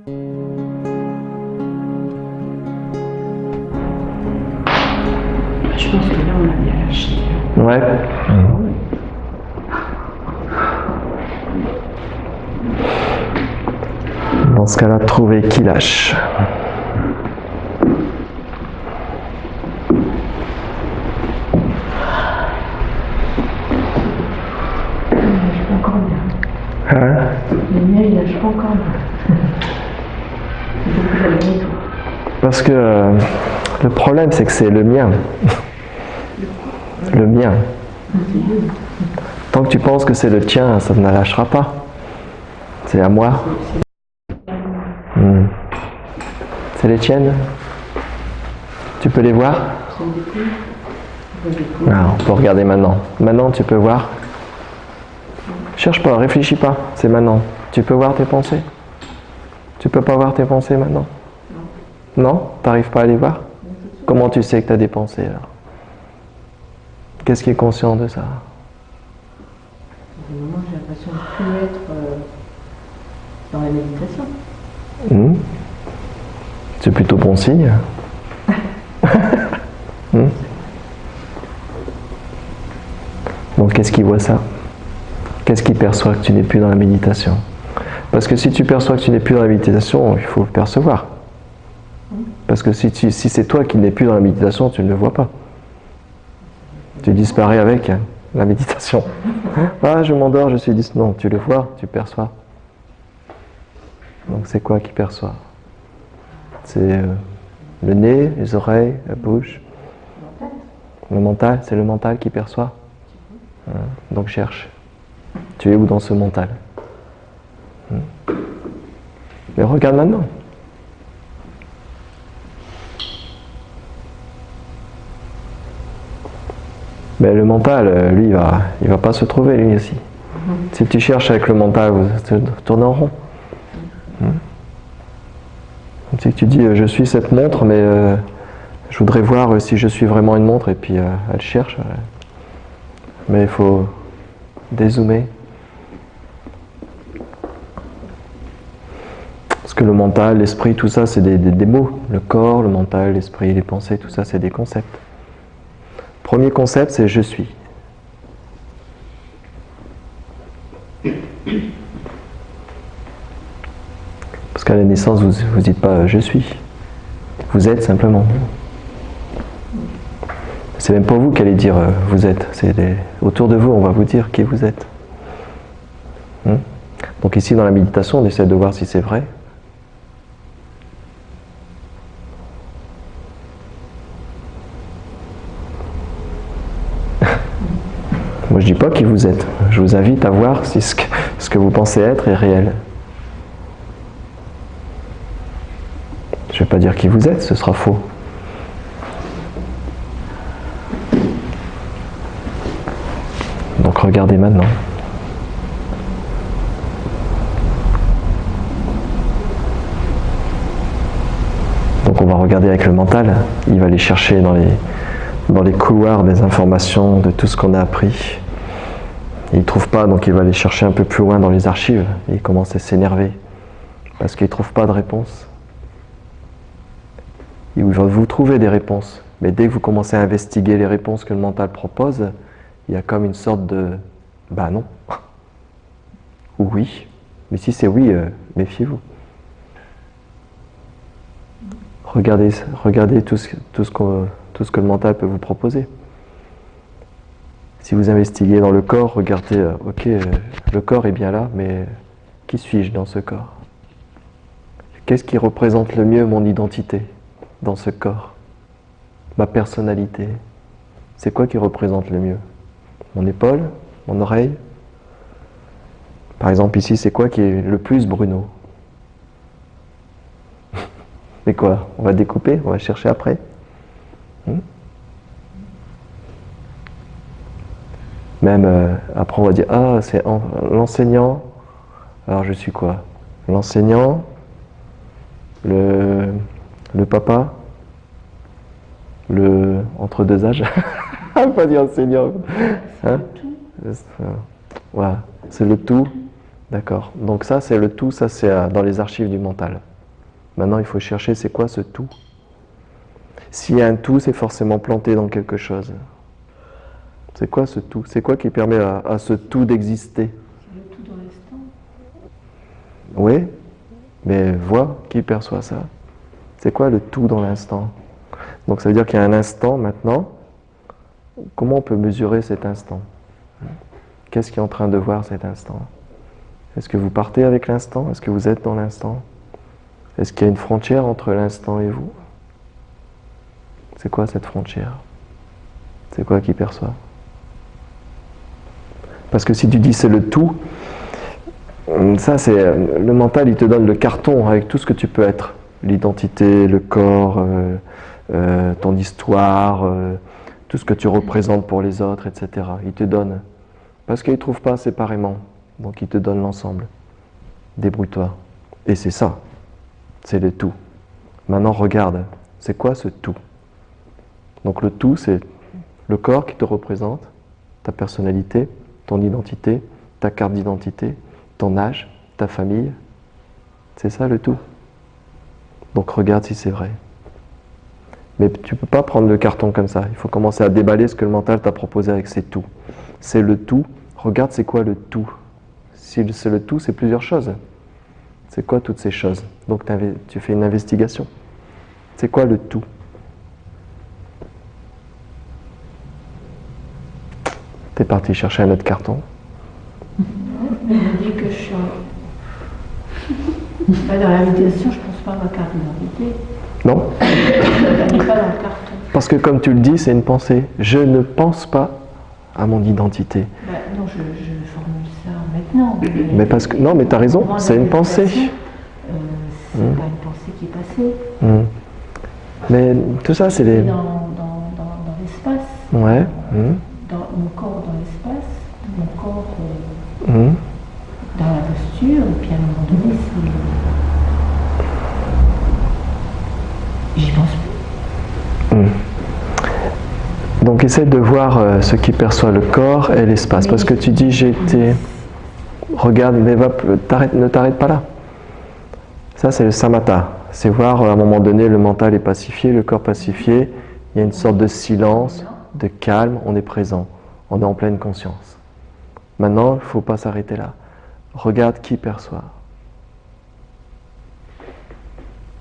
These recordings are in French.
Je pense que là, on a bien lâché. Ouais. Dans ce cas-là, trouver qui lâche. Hein? Le mien, il lâche pas encore bien. Il faut que j'aille nettoyer. Parce que le problème, c'est que c'est le mien. Le mien. Tant que tu penses que c'est le tien, ça ne lâchera pas. C'est à moi. C'est les tiennes? Tu peux les voir? Ah, on peut regarder maintenant. Maintenant, tu peux voir. Cherche pas, réfléchis pas. C'est maintenant. Tu peux voir tes pensées? Tu peux pas voir tes pensées maintenant? Non? T'arrives pas à les voir? Comment tu sais que tu as des pensées alors? Qu'est-ce qui est conscient de ça? Au moment j'ai l'impression de ne plus être dans la méditation. C'est plutôt bon signe. Donc qu'est-ce qui voit ça? Qu'est-ce qui perçoit que tu n'es plus dans la méditation? Parce que si tu perçois que tu n'es plus dans la méditation, il faut le percevoir. Parce que si c'est toi qui n'es plus dans la méditation, tu ne le vois pas. Tu disparais avec la méditation. Ah, je m'endors, je suis dit non, tu le vois, tu perçois. Donc c'est quoi qui perçoit? C'est le nez, les oreilles, la bouche. Le mental, c'est le mental qui perçoit. Donc cherche. Tu es où dans ce mental? Mais regarde maintenant. Mais le mental, lui, il va pas se trouver lui aussi. Si tu cherches avec le mental, vous tournez en rond. Si tu dis je suis cette montre, mais je voudrais voir si je suis vraiment une montre, et puis elle cherche. Mais il faut dézoomer. Parce que le mental, l'esprit, tout ça, c'est des mots. Le corps, le mental, l'esprit, les pensées, tout ça, c'est des concepts. Premier concept, c'est je suis. Parce qu'à la naissance, vous ne dites pas je suis. Vous êtes simplement. C'est même pas vous qui allez dire vous êtes. Autour de vous, on va vous dire qui vous êtes. Donc ici, dans la méditation, on essaie de voir si c'est vrai. Moi, je dis pas qui vous êtes. Je vous invite à voir si ce que vous pensez être est réel. Je ne vais pas dire qui vous êtes, ce sera faux. Donc regardez maintenant. Donc on va regarder avec le mental. Il va aller chercher dans les couloirs des informations, de tout ce qu'on a appris. Il ne trouve pas, donc il va aller chercher un peu plus loin dans les archives. Et il commence à s'énerver parce qu'il ne trouve pas de réponse. Il va vous trouver des réponses. Mais dès que vous commencez à investiguer les réponses que le mental propose, il y a comme une sorte de « bah non » ou « oui ». Mais si c'est oui, méfiez-vous. Regardez tout ce que le mental peut vous proposer. Si vous investiguez dans le corps, regardez, ok, le corps est bien là, mais qui suis-je dans ce corps? Qu'est-ce qui représente le mieux mon identité dans ce corps? Ma personnalité? C'est quoi qui représente le mieux? Mon épaule? Mon oreille? Par exemple, ici, c'est quoi qui est le plus Bruno? Mais quoi? On va découper? On va chercher après? Même après, on va dire, ah, c'est l'enseignant. Alors, je suis quoi? L'enseignant? Le papa? Le entre deux âges? On va pas dire enseignant. Hein? Voilà, c'est le tout. D'accord. Donc ça, c'est le tout, ça c'est dans les archives du mental. Maintenant, il faut chercher c'est quoi ce tout. S'il y a un tout, c'est forcément planté dans quelque chose. C'est quoi ce tout? C'est quoi qui permet à ce tout d'exister? C'est le tout dans l'instant. Oui, mais vois, qui perçoit ça? C'est quoi le tout dans l'instant? Donc ça veut dire qu'il y a un instant maintenant. Comment on peut mesurer cet instant? Qu'est-ce qui est en train de voir cet instant? Est-ce que vous partez avec l'instant? Est-ce que vous êtes dans l'instant? Est-ce qu'il y a une frontière entre l'instant et vous? C'est quoi cette frontière? C'est quoi qui perçoit? Parce que si tu dis c'est le tout, ça c'est le mental, il te donne le carton avec tout ce que tu peux être. L'identité, le corps, ton histoire, tout ce que tu représentes pour les autres, etc. Il te donne. Parce qu'il ne trouve pas séparément. Donc il te donne l'ensemble. Débrouille-toi. Et c'est ça. C'est le tout. Maintenant regarde, c'est quoi ce tout? Donc le tout, c'est le corps qui te représente, ta personnalité, ton identité, ta carte d'identité, ton âge, ta famille. C'est ça le tout. Donc regarde si c'est vrai. Mais tu ne peux pas prendre le carton comme ça. Il faut commencer à déballer ce que le mental t'a proposé avec ces tout. C'est le tout. Regarde c'est quoi le tout. Si c'est le tout, c'est plusieurs choses. C'est quoi toutes ces choses? Donc tu fais une investigation. C'est quoi le tout? T'es parti chercher un autre carton. Mais je dis que je suis pas dans la méditation, je pense pas à ma carte d'identité. Non? Elle n'est pas dans le carton. Parce que comme tu le dis, c'est une pensée. Je ne pense pas à mon identité. Bah, non, je formule ça maintenant. Mais parce que non, mais t'as raison, c'est une pensée. C'est pas une pensée qui est passée. Mais tout ça, c'est les. Dans l'espace. Ouais. Dans mon corps dans l'espace, mon corps dans la posture, et puis à un moment donné, j'y pense plus. Donc essaie de voir ce qui perçoit le corps et l'espace. Parce que tu dis j'ai été. Regarde, mais ne t'arrête pas là. Ça c'est le samatha. C'est voir à un moment donné le mental est pacifié, le corps pacifié, il y a une sorte de silence, de calme, on est présent, on est en pleine conscience. Maintenant, il ne faut pas s'arrêter là. Regarde qui perçoit.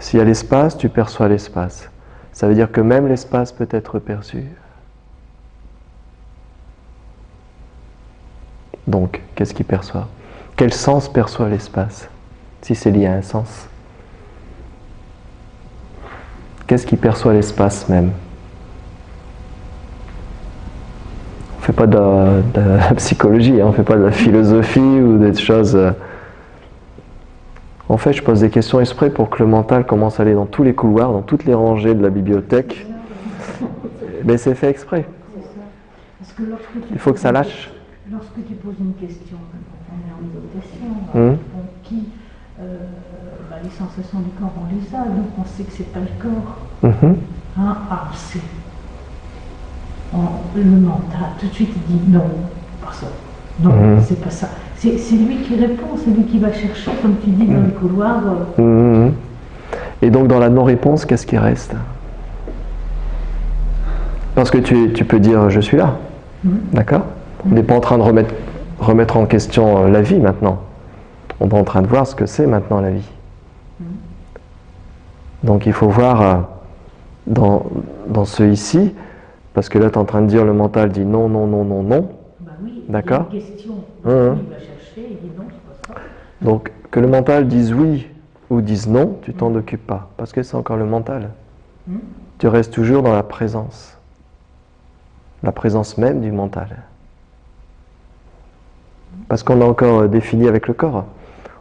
S'il y a l'espace, tu perçois l'espace. Ça veut dire que même l'espace peut être perçu. Donc, qu'est-ce qu'il perçoit? Quel sens perçoit l'espace? Si c'est lié à un sens. Qu'est-ce qui perçoit l'espace même? On ne fait pas de la psychologie, on ne fait pas de la philosophie ou des choses. En fait, je pose des questions exprès pour que le mental commence à aller dans tous les couloirs, dans toutes les rangées de la bibliothèque. Mais c'est fait exprès. Parce que il faut que ça lâche. Lorsque tu poses une question, on est en méditation, les sensations du corps, on les a, donc on sait que c'est pas le corps. On sait. Le mental, tout de suite, il dit non, pas ça. Non, c'est pas ça. C'est lui qui répond, c'est lui qui va chercher, comme tu dis, dans le couloir. Et donc, dans la non-réponse, qu'est-ce qui reste? Parce que tu peux dire je suis là. D'accord? On n'est pas en train de remettre en question la vie maintenant. On est en train de voir ce que c'est maintenant la vie. Donc il faut voir dans ce ici, parce que là tu es en train de dire le mental dit non, non, non, non, non. Bah oui, d'accord? Il y a une question. Il va chercher, il dit non, c'est pas ça. Donc que le mental dise oui ou dise non, tu t'en occupes pas, parce que c'est encore le mental. Tu restes toujours dans la présence même du mental. Parce qu'on a encore défini avec le corps.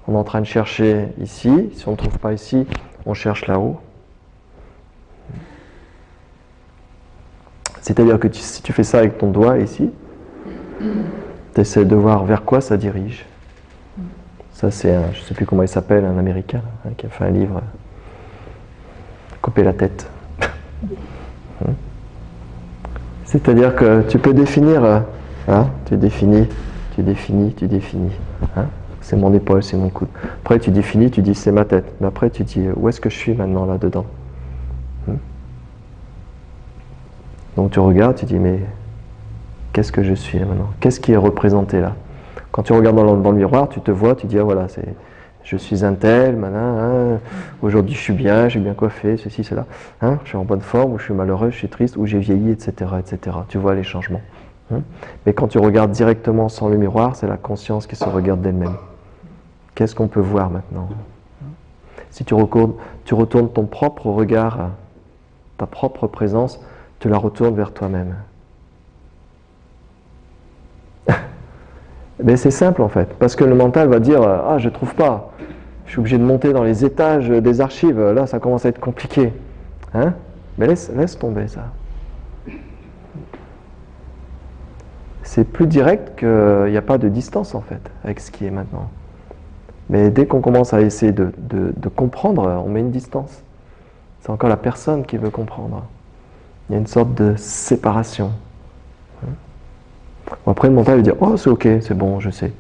On est en train de chercher ici, si on ne trouve pas ici, on cherche là-haut. C'est-à-dire que si tu fais ça avec ton doigt ici, tu essaies de voir vers quoi ça dirige. Ça c'est je ne sais plus comment il s'appelle, un Américain qui a fait un livre, Couper la tête. C'est-à-dire que tu peux définir, tu définis. c'est mon épaule, c'est mon coude. Après tu définis, tu dis c'est ma tête. Mais après tu dis où est-ce que je suis maintenant là-dedans. Donc tu regardes, tu dis mais qu'est-ce que je suis là maintenant? Qu'est-ce qui est représenté là? Quand tu regardes dans le miroir, tu te vois, tu dis ah voilà, je suis un tel, aujourd'hui je suis bien, j'ai bien coiffé, ceci, cela, je suis en bonne forme, ou je suis malheureux, je suis triste, ou j'ai vieilli, etc., etc. Tu vois les changements. Mais quand tu regardes directement sans le miroir, c'est la conscience qui se regarde d'elle-même. Qu'est-ce qu'on peut voir maintenant? Si tu retournes ton propre regard, ta propre présence, tu la retournes vers toi-même. Mais c'est simple en fait, parce que le mental va dire « Ah, je ne trouve pas, je suis obligé de monter dans les étages des archives, là ça commence à être compliqué. » Mais laisse tomber ça. C'est plus direct qu'il n'y a pas de distance en fait, avec ce qui est maintenant. Mais dès qu'on commence à essayer de comprendre, on met une distance. C'est encore la personne qui veut comprendre. Il y a une sorte de séparation. Après, le mental va dire « Oh, c'est ok, c'est bon, je sais. »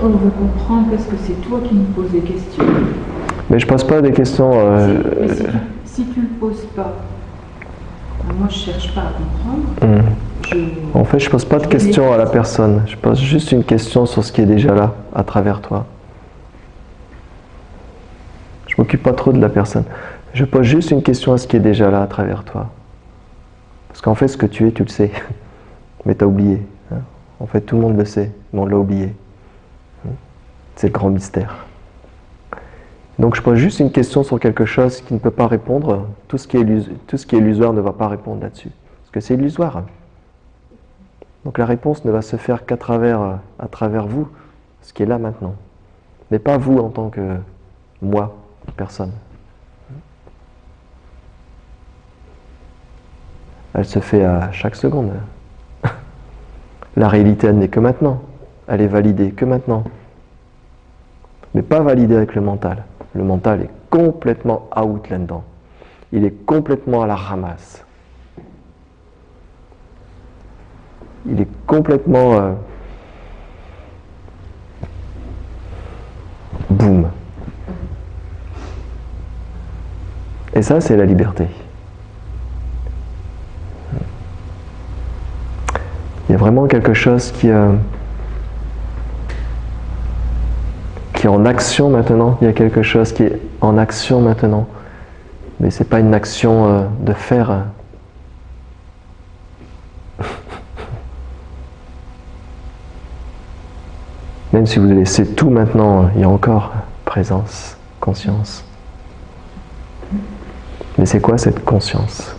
On veut comprendre parce que c'est toi qui nous poses des questions. Mais je ne pose pas des questions... Si tu ne le poses pas, moi je ne cherche pas à comprendre. En fait, je ne pose pas de questions à la personne. Je pose juste une question sur ce qui est déjà là, à travers toi. Je ne m'occupe pas trop de la personne. Je pose juste une question à ce qui est déjà là, à travers toi. Parce qu'en fait, ce que tu es, tu le sais. Mais tu as oublié. En fait, tout le monde le sait, mais on l'a oublié. C'est le grand mystère. Donc je pose juste une question sur quelque chose qui ne peut pas répondre. Tout ce qui est illusoire ne va pas répondre là-dessus. Parce que c'est illusoire. Donc la réponse ne va se faire qu'à travers vous, ce qui est là maintenant. Mais pas vous en tant que moi, personne. Elle se fait à chaque seconde. La réalité, elle n'est que maintenant. Elle est validée que maintenant. Mais pas validée avec le mental. Le mental est complètement out là-dedans. Il est complètement à la ramasse. Il est complètement... boum. Et ça, c'est la liberté. Il y a vraiment quelque chose qui est en action maintenant. Il y a quelque chose qui est en action maintenant. Mais ce n'est pas une action de faire. Même si vous laissez tout maintenant, il y a encore présence, conscience. Mais c'est quoi cette conscience?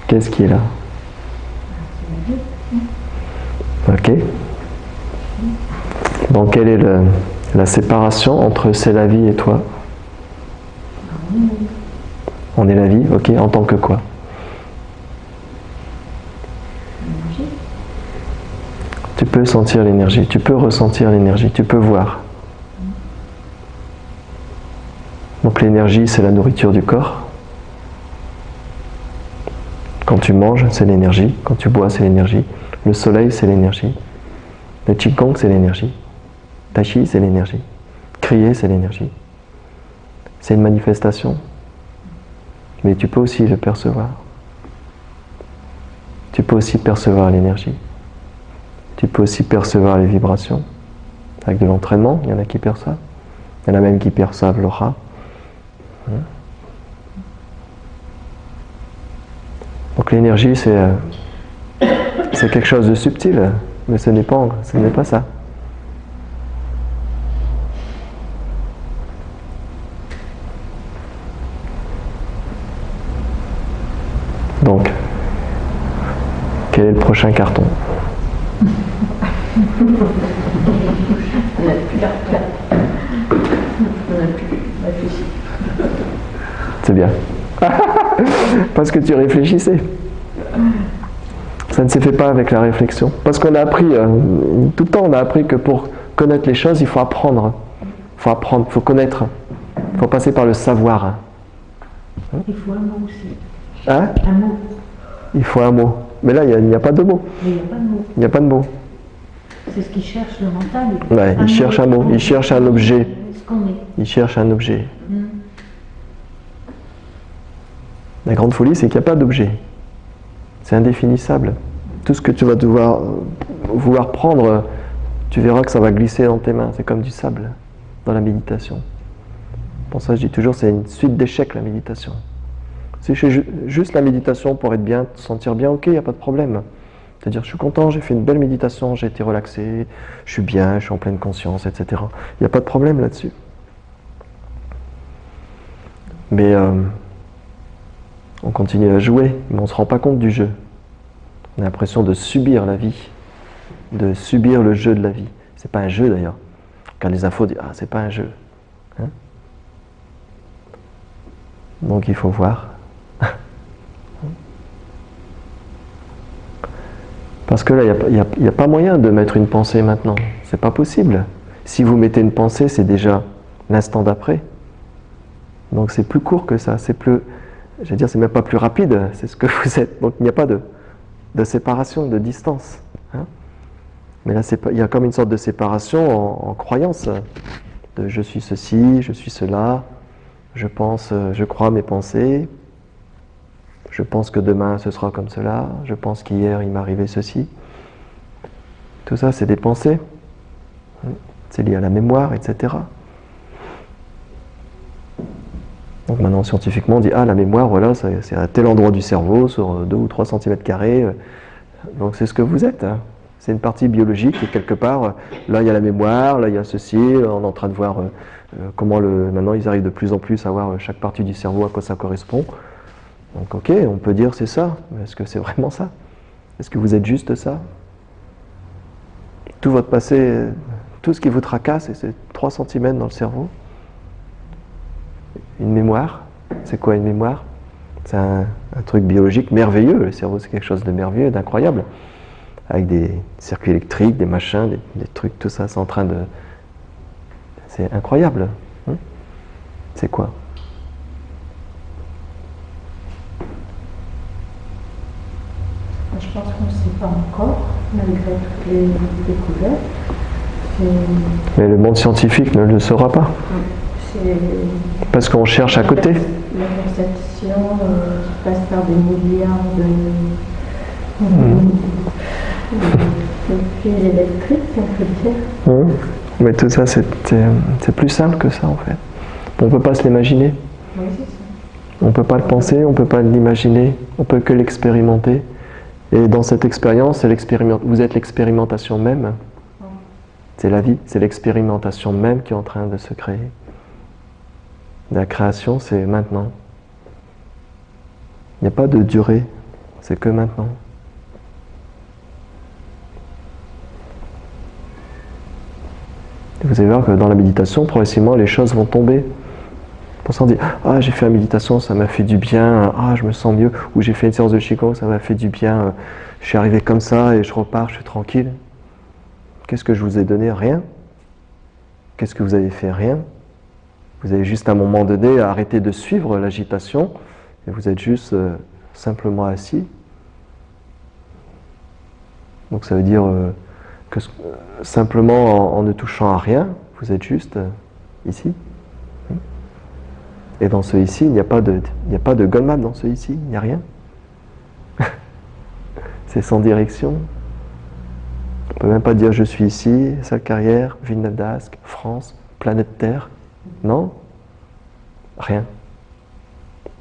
Qu'est-ce qui est là? Ok. Donc quelle est la séparation entre c'est la vie et toi? On est la vie, ok. En tant que quoi? Tu peux sentir l'énergie, tu peux ressentir l'énergie, tu peux voir. Donc l'énergie, c'est la nourriture du corps. Quand tu manges, c'est l'énergie. Quand tu bois, c'est l'énergie. Le soleil, c'est l'énergie. Le Qigong, c'est l'énergie. Tai Chi, c'est l'énergie. Crier, c'est l'énergie. C'est une manifestation. Mais tu peux aussi le percevoir. Tu peux aussi percevoir l'énergie. Tu peux aussi percevoir les vibrations. Avec de l'entraînement, il y en a qui perçoivent. Il y en a même qui perçoivent l'aura. Donc l'énergie, c'est quelque chose de subtil, mais ce n'est pas ça. Donc, quel est le prochain carton? On n'a plus carton. On n'a plus réfléchi. C'est bien. Parce que tu réfléchissais. Ça ne s'est fait pas avec la réflexion. Parce qu'on a appris, tout le temps on a appris que pour connaître les choses, il faut apprendre. Il faut connaître. Il faut passer par le savoir. Il faut un mot aussi. Hein? Un mot. Il faut un mot. Mais là, il n'y a pas de mot. Mais il n'y a pas de mot. Il n'y a pas de mot. C'est ce qu'il cherche le mental. Ouais, il cherche un mot, il cherche un objet. Ce qu'on est. Il cherche un objet. Mm. La grande folie, c'est qu'il n'y a pas d'objet. C'est indéfinissable. Tout ce que tu vas devoir vouloir prendre, tu verras que ça va glisser dans tes mains. C'est comme du sable dans la méditation. Pour ça, je dis toujours, c'est une suite d'échecs, la méditation. Si je fais juste la méditation pour être bien, te sentir bien, ok, il n'y a pas de problème. C'est-à-dire, je suis content, j'ai fait une belle méditation, j'ai été relaxé, je suis bien, je suis en pleine conscience, etc. Il n'y a pas de problème là-dessus. Mais on continue à jouer, mais on ne se rend pas compte du jeu. On a l'impression de subir la vie, de subir le jeu de la vie. C'est pas un jeu d'ailleurs. Quand les infos disent « Ah, c'est pas un jeu hein ». Donc il faut voir. Parce que là, il n'y a pas moyen de mettre une pensée maintenant. C'est pas possible. Si vous mettez une pensée, c'est déjà l'instant d'après. Donc c'est plus court que ça. C'est plus, je veux dire, c'est même pas plus rapide. C'est ce que vous êtes. Donc il n'y a pas de séparation, de distance. Hein. Mais là, il y a comme une sorte de séparation en croyance. De je suis ceci, je suis cela. Je pense, je crois mes pensées. Je pense que demain ce sera comme cela, je pense qu'hier il m'est arrivé ceci. Tout ça c'est des pensées, c'est lié à la mémoire, etc. Donc maintenant scientifiquement on dit ah la mémoire voilà c'est à tel endroit du cerveau sur 2 ou 3 cm², donc c'est ce que vous êtes. Hein. C'est une partie biologique et quelque part là il y a la mémoire, là il y a ceci, on est en train de voir comment maintenant ils arrivent de plus en plus à voir chaque partie du cerveau à quoi ça correspond. Donc ok, on peut dire c'est ça, mais est-ce que c'est vraiment ça? Est-ce que vous êtes juste ça? Tout votre passé, tout ce qui vous tracasse, c'est 3 cm dans le cerveau. Une mémoire, c'est quoi une mémoire? C'est un truc biologique merveilleux, le cerveau c'est quelque chose de merveilleux, d'incroyable. Avec des circuits électriques, des machins, des trucs, tout ça, c'est en train de... C'est incroyable. Hein? C'est quoi? Je pense qu'on ne sait pas encore, malgré toutes les découvertes. Mais le monde scientifique ne le saura pas. Parce qu'on cherche à côté. La perception passe par des milliards de fils électriques, on peut dire. Mais tout ça, c'est plus simple que ça, en fait. On ne peut pas se l'imaginer. Oui, c'est ça. On ne peut pas le penser, on ne peut pas l'imaginer, on ne peut que l'expérimenter. Et dans cette expérience, vous êtes l'expérimentation même. C'est la vie, c'est l'expérimentation même qui est en train de se créer. La création, c'est maintenant. Il n'y a pas de durée, c'est que maintenant. Et vous allez voir que dans la méditation, progressivement, les choses vont tomber. Pour ça, on dit « Ah, j'ai fait la méditation, ça m'a fait du bien. Ah, je me sens mieux. » Ou « J'ai fait une séance de Qigong, ça m'a fait du bien. Je suis arrivé comme ça et je repars, je suis tranquille. » Qu'est-ce que je vous ai donné? Rien. Qu'est-ce que vous avez fait? Rien. Vous avez juste à un moment donné arrêté de suivre l'agitation et vous êtes juste simplement assis. Donc ça veut dire que simplement en ne touchant à rien, vous êtes juste ici. Et dans ce ici, il n'y a pas de Goldman dans ce ici, il n'y a rien. C'est sans direction. On ne peut même pas dire je suis ici, salle carrière, Villeneuve-d'Ascq, France, planète Terre. Non, rien.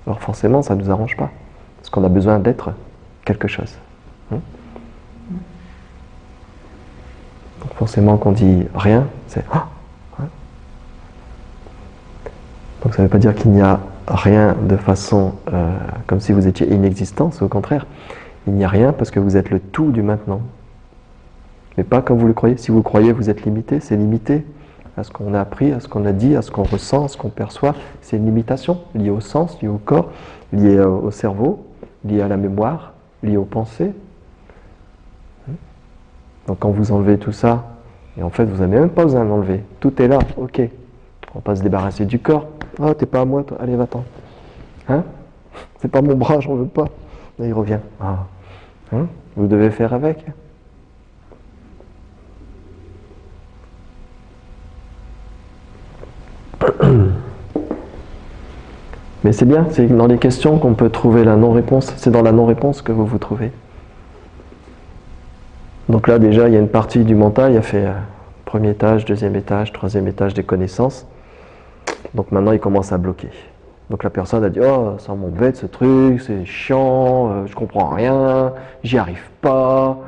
Alors forcément, ça ne nous arrange pas. Parce qu'on a besoin d'être quelque chose. Donc forcément, quand on dit rien, c'est ah. Donc ça ne veut pas dire qu'il n'y a rien de façon comme si vous étiez inexistant, c'est au contraire. Il n'y a rien parce que vous êtes le tout du maintenant. Mais pas comme vous le croyez. Si vous le croyez, vous êtes limité, c'est limité à ce qu'on a appris, à ce qu'on a dit, à ce qu'on ressent, à ce qu'on perçoit. C'est une limitation liée au sens, liée au corps, liée au cerveau, liée à la mémoire, liée aux pensées. Donc quand vous enlevez tout ça, et en fait vous n'avez même pas besoin d'enlever, tout est là, ok. On va pas se débarrasser du corps. Oh, t'es pas à moi, toi. Allez, va-t'en. Hein? C'est pas mon bras, j'en veux pas. Là, il revient. Ah. Hein? Vous devez faire avec. Mais c'est bien, c'est dans les questions qu'on peut trouver la non-réponse. C'est dans la non-réponse que vous vous trouvez. Donc là, déjà, il y a une partie du mental, il a fait premier étage, deuxième étage, troisième étage des connaissances. Donc maintenant, il commence à bloquer. Donc la personne a dit « Oh, ça m'embête ce truc, c'est chiant, je comprends rien, j'y arrive pas. »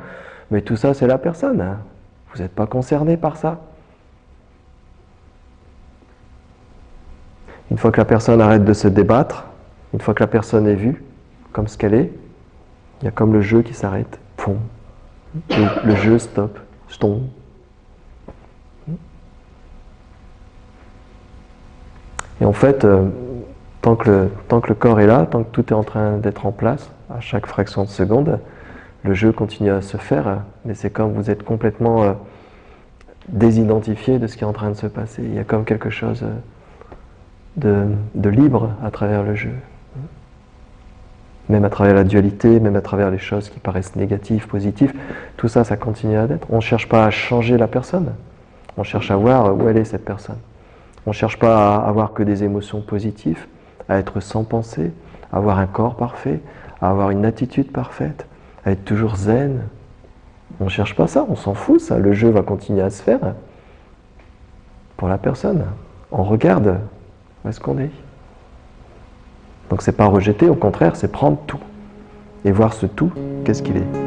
Mais tout ça, c'est la personne. Hein. Vous n'êtes pas concerné par ça. Une fois que la personne arrête de se débattre, une fois que la personne est vue comme ce qu'elle est, il y a comme le jeu qui s'arrête. Poum. Le jeu stop. Je tombe. Et en fait, tant que le corps est là, tant que tout est en train d'être en place, à chaque fraction de seconde, le jeu continue à se faire, mais c'est comme vous êtes complètement désidentifié de ce qui est en train de se passer. Il y a comme quelque chose de libre à travers le jeu. Même à travers la dualité, même à travers les choses qui paraissent négatives, positives, tout ça, ça continue à être. On ne cherche pas à changer la personne, on cherche à voir où elle est cette personne. On ne cherche pas à avoir que des émotions positives, à être sans pensée, à avoir un corps parfait, à avoir une attitude parfaite, à être toujours zen. On ne cherche pas ça, on s'en fout ça. Le jeu va continuer à se faire pour la personne. On regarde où est-ce qu'on est. Donc c'est pas rejeter, au contraire, c'est prendre tout et voir ce tout, qu'est-ce qu'il est.